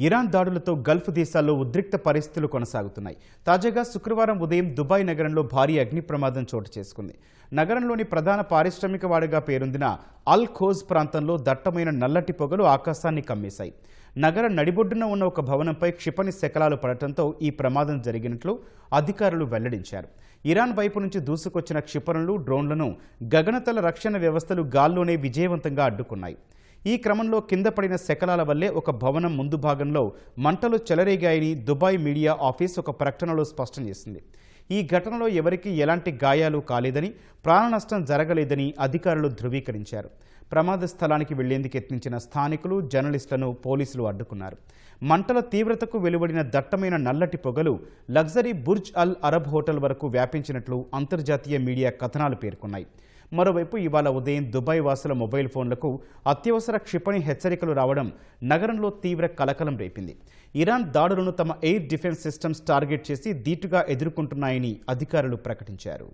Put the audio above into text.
Iran దాడులతో Gulf దేశాల్లో ఉద్రిక్త పరిస్థితులు కొనసాగుతున్నాయి. తాజాగా శుక్రవారం ఉదయం దుబాయ్ నగరంలో భారీ అగ్ని ప్రమాదం చోటు చేసుకుంది. నగరంలోని ప్రధాన పారిశ్రామిక వాడగా పేరొందిన అల్ ఖోజ్ ప్రాంతంలో దట్టమైన నల్లటి పొగలు ఆకాశాన్ని కమ్మేశాయి. నగర నడిబొడ్డున ఉన్న ఒక భవనంపై క్షిపణి శకలాలు పడటంతో ఈ ప్రమాదం జరిగినట్లు అధికారులు వెల్లడించారు. ఇరాన్ వైపు నుంచి దూసుకొచ్చిన క్షిపణులు, డ్రోన్లను గగనతల రక్షణ వ్యవస్థలు గాల్లోనే విజయవంతంగా అడ్డుకున్నాయి. ఈ క్రమంలో కింద పడిన శకలాల వల్లే ఒక భవనం ముందు భాగంలో మంటలు చెలరేగాయని దుబాయ్ మీడియా ఆఫీస్ ఒక ప్రకటనలో స్పష్టం చేసింది. ఈ ఘటనలో ఎవరికీ ఎలాంటి గాయాలు కాలేదని, ప్రాణ నష్టం జరగలేదని అధికారులు ధృవీకరించారు. ప్రమాద స్థలానికి వెళ్లేందుకు యత్నించిన స్థానికులు, జర్నలిస్టులను పోలీసులు అడ్డుకున్నారు. మంటల తీవ్రతకు వెలువడిన దట్టమైన నల్లటి పొగలు లగ్జరీ బుర్జ్ అల్ అరబ్ హోటల్ వరకు వ్యాపించినట్లు అంతర్జాతీయ మీడియా కథనాలు పేర్కొన్నాయి. మరోవైపు ఇవాళ ఉదయం దుబాయ్ వాసుల మొబైల్ ఫోన్లకు అత్యవసర క్షిపణి హెచ్చరికలు రావడం నగరంలో తీవ్ర కలకలం రేపింది. ఇరాన్ దాడులను తమ ఎయిర్ డిఫెన్స్ సిస్టమ్స్ టార్గెట్ చేసి ధీటుగా ఎదుర్కొంటున్నాయని అధికారులు ప్రకటించారు.